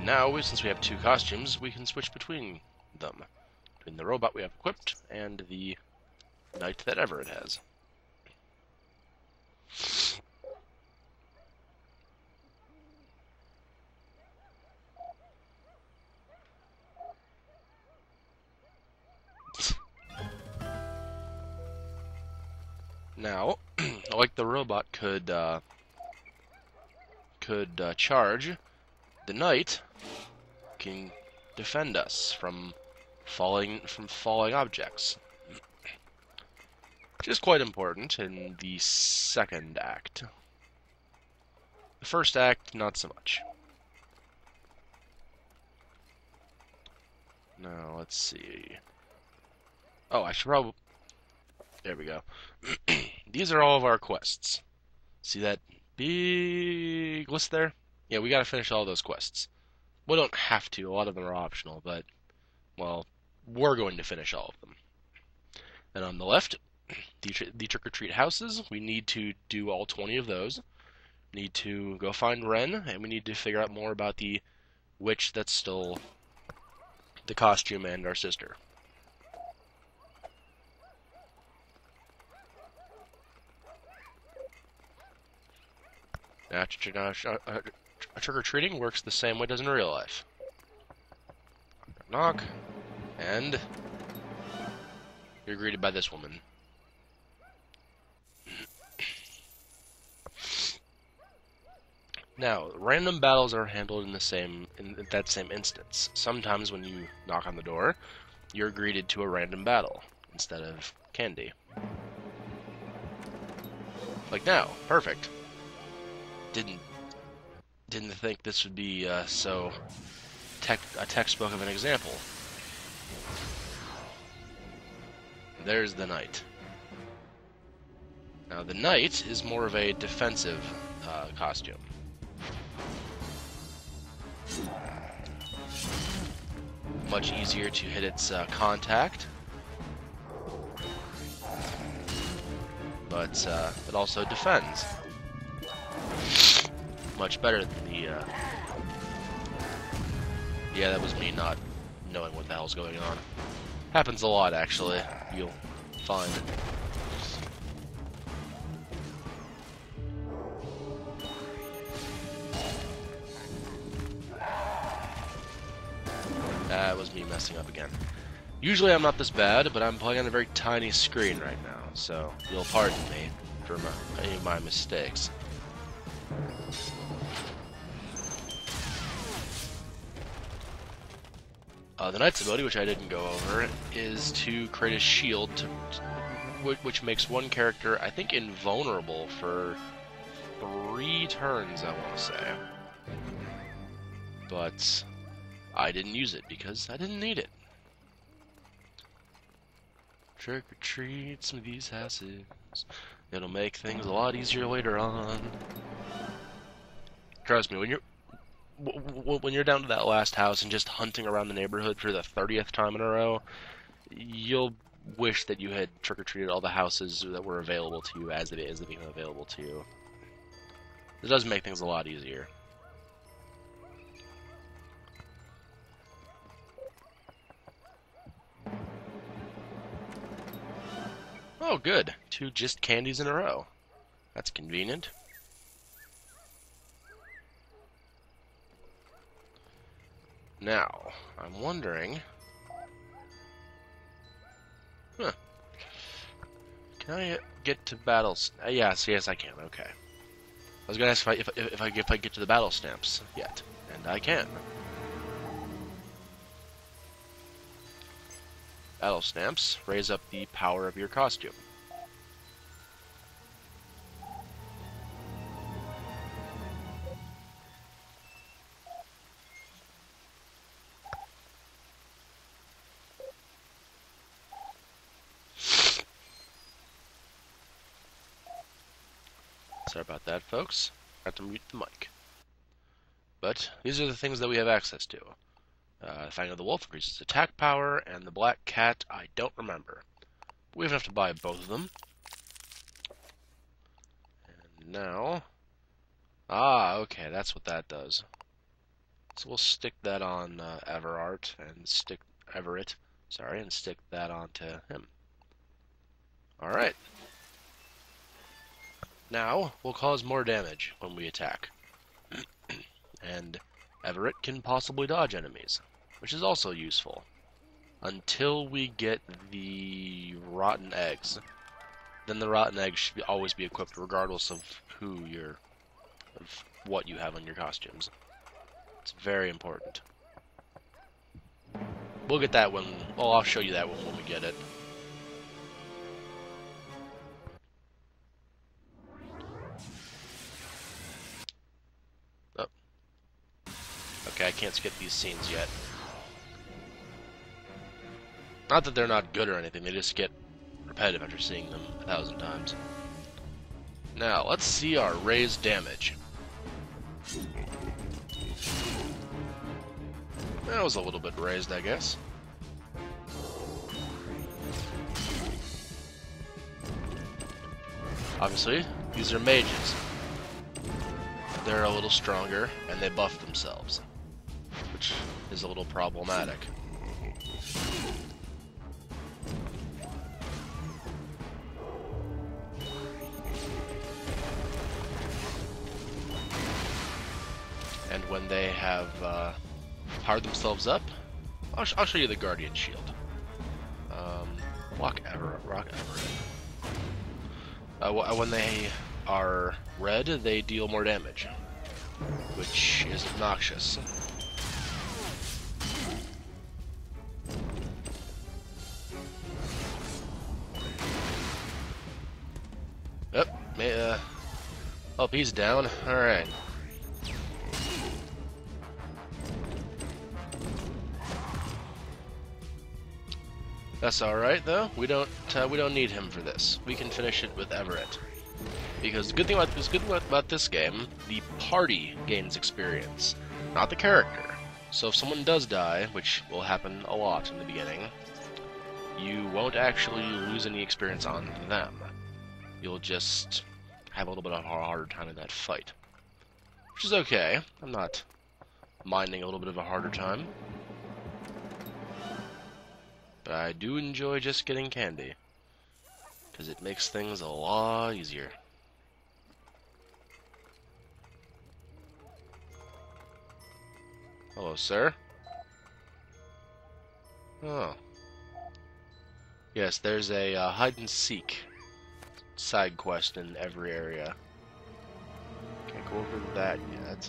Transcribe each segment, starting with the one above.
Now, since we have two costumes, we can switch between them. Between the robot we have equipped and the knight that Everett has. Now, like the robot could charge, the knight can defend us from falling objects, which is quite important in the second act. The first act, not so much. Now, let's see. Oh, I should probably... There we go. These are all of our quests. See that big list there? Yeah, we gotta finish all those quests. We don't have to. A lot of them are optional, but, well, we're going to finish all of them. And on the left, the trick-or-treat houses. We need to do all 20 of those. We need to go find Ren, and we need to figure out more about the witch that stole the costume and our sister. Now, trick-or-treating works the same way it does in real life. Knock, and you're greeted by this woman. Now, random battles are handled in that same instance. Sometimes when you knock on the door, you're greeted to a random battle instead of candy. Like now, perfect. Didn't think this would be a textbook of an example. There's the knight. Now the knight is more of a defensive costume. Much easier to hit its contact, but it also defends. Much better than the, yeah, that was me not knowing what the hell's going on. Happens a lot, actually, you'll find. That was me messing up again. Usually I'm not this bad, but I'm playing on a very tiny screen right now, so you'll pardon me for any of my mistakes. The knight's ability, which I didn't go over, is to create a shield, which makes one character, I think, invulnerable for 3 turns, I want to say. But I didn't use it because I didn't need it. Trick or treat some of these houses. It'll make things a lot easier later on. Trust me, when you're down to that last house and just hunting around the neighborhood for the 30th time in a row, you'll wish that you had trick-or-treated all the houses that were available to you as they become available to you. It does make things a lot easier. Oh, good. 2 just candies in a row. That's convenient. Now, I'm wondering... Huh. Can I get to battles? Yes, I can. Okay. I was gonna ask if I get to the battle stamps yet, and I can. Battle stamps raise up the power of your costume. Sorry about that, folks. I have to mute the mic. But these are the things that we have access to. Fang of the Wolf increases attack power, and the Black Cat, I don't remember. We have enough to buy both of them. And now... Ah, okay, that's what that does. So we'll stick that on Everett, sorry, and stick that onto him. Alright. Now, we'll cause more damage when we attack. And Everett can possibly dodge enemies, which is also useful. Until we get the rotten eggs. Then the rotten eggs should always be equipped regardless of what you have on your costumes. It's very important. We'll get that when, well, I'll show you that when we get it. Oh. Okay, I can't skip these scenes yet. Not that they're not good or anything, they just get repetitive after seeing them 1,000 times. Now, let's see our raised damage. That was a little bit raised, I guess. Obviously, these are mages. They're a little stronger, and they buff themselves, which is a little problematic. And when they have powered themselves up, I'll show you the Guardian Shield. Rock Everett. When they are red, they deal more damage, which is obnoxious. Oh, he's down. Alright. That's alright though. We don't need him for this. We can finish it with Everett. Because the good thing about this game, the party gains experience, not the character. So if someone does die, which will happen a lot in the beginning, you won't actually lose any experience on them. You'll just have a little bit of a harder time in that fight. Which is okay. I'm not minding a little bit of a harder time. But I do enjoy just getting candy, because it makes things a lot easier. Hello, sir. Oh. Yes, there's a hide-and-seek side quest in every area. Can't go over that yet.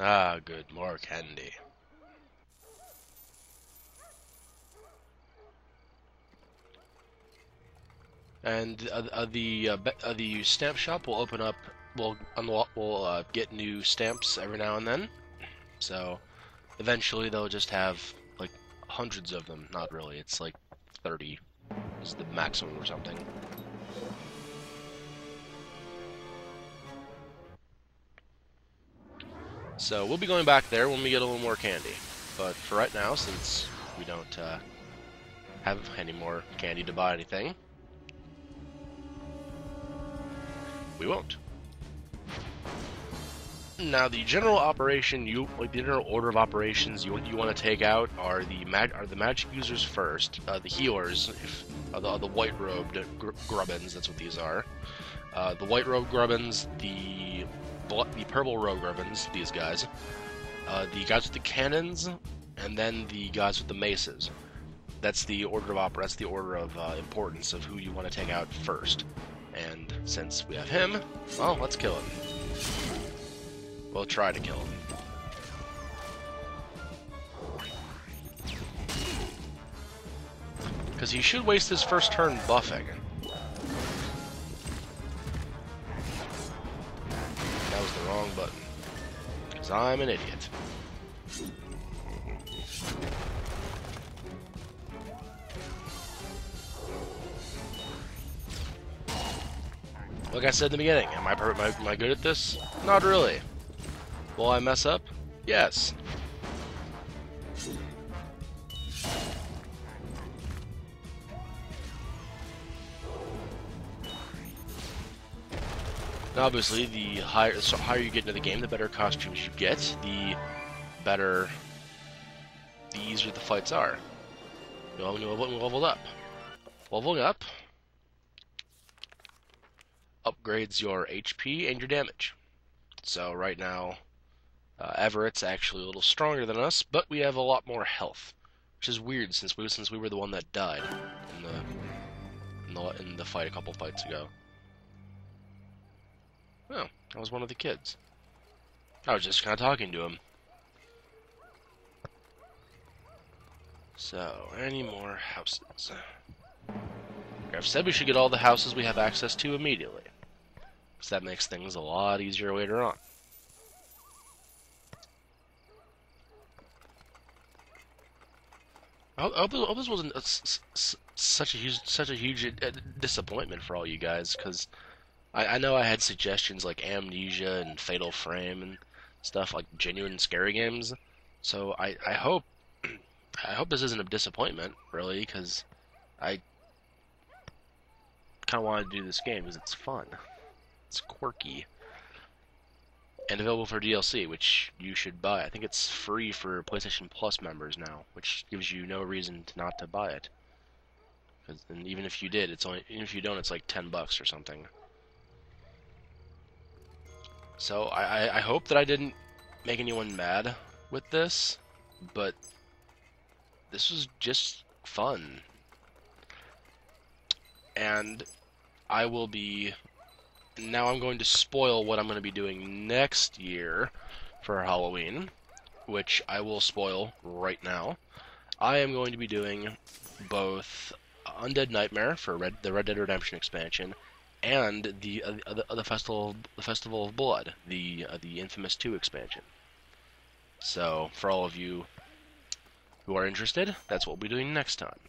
Ah, good, more candy. And the stamp shop will open up. We'll get new stamps every now and then. So eventually they'll just have like hundreds of them. Not really. It's like 30 is the maximum or something. So we'll be going back there when we get a little more candy. But for right now, since we don't have any more candy to buy anything, we won't. Now, the general operation, the general order of operations you want to take out are the magic users first, the healers, the white robed grubbins. That's what these are. The white robed grubbins, the purple robed grubbins, these guys, the guys with the cannons, and then the guys with the maces. That's the order of importance of who you want to take out first. And since we have him, well, let's kill him. We'll try to kill him. Because he should waste his first turn buffing. That was the wrong button. Because I'm an idiot. Like I said in the beginning, am I good at this? Not really. Will I mess up? Yes. Now, obviously, the higher you get into the game, the better costumes you get, the easier the fights are. You know, when we leveled up. Leveling up upgrades your HP and your damage. So right now, Everett's actually a little stronger than us, but we have a lot more health, which is weird since we were the one that died in the fight a couple fights ago. Oh, I was one of the kids. I was just kind of talking to him. So, any more houses? I've said we should get all the houses we have access to immediately, because that makes things a lot easier later on. I hope this wasn't such a huge disappointment for all you guys, because I know I had suggestions like Amnesia and Fatal Frame and stuff, like genuine scary games. So I hope this isn't a disappointment, really, because I kind of wanted to do this game because it's fun. It's quirky. And available for DLC, which you should buy. I think it's free for PlayStation Plus members now, which gives you no reason not to buy it. And even if you did, even if you don't, it's like $10 or something. So I hope that I didn't make anyone mad with this, but this was just fun. And I will be... Now I'm going to spoil what I'm going to be doing next year for Halloween, which I will spoil right now. I am going to be doing both Undead Nightmare for the Red Dead Redemption expansion, and the Festival of Blood, the Infamous 2 expansion. So for all of you who are interested, that's what we'll be doing next time.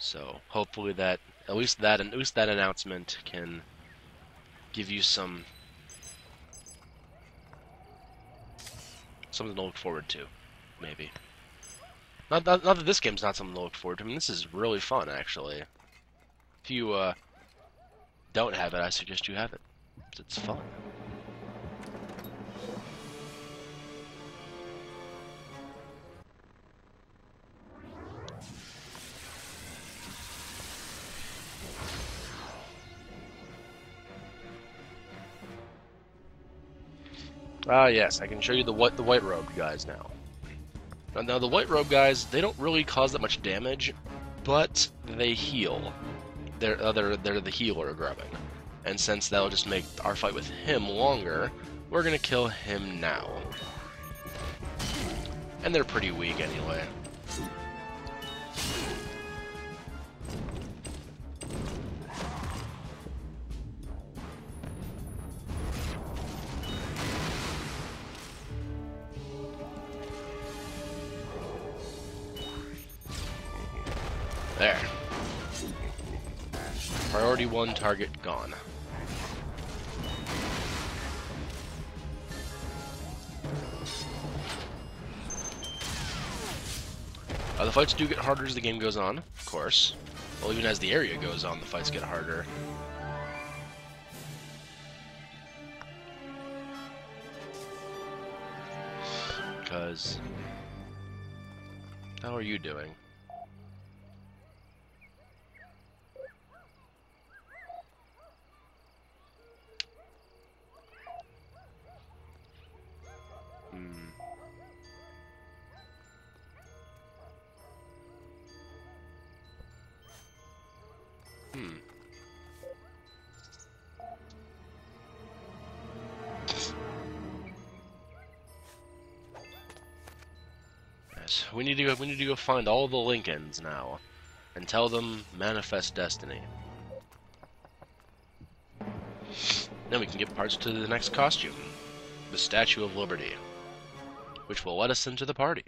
So hopefully that at least that announcement can give you something to look forward to, maybe. Not that this game's not something to look forward to. I mean, this is really fun, actually. If you don't have it, I suggest you have it. It's fun. Ah, yes, I can show you the white robed guys now. Now the white robe guys, they don't really cause that much damage, but they heal. They're the healer grubbin, and since that'll just make our fight with him longer, we're gonna kill him now. And they're pretty weak anyway. There. Priority 1 target gone. The fights do get harder as the game goes on, of course. Well, even as the area goes on, the fights get harder. Because... How are you doing? Yes, we need to go find all the Lincolns now, and tell them manifest destiny. Then we can get parts to the next costume, the Statue of Liberty, which will let us into the party.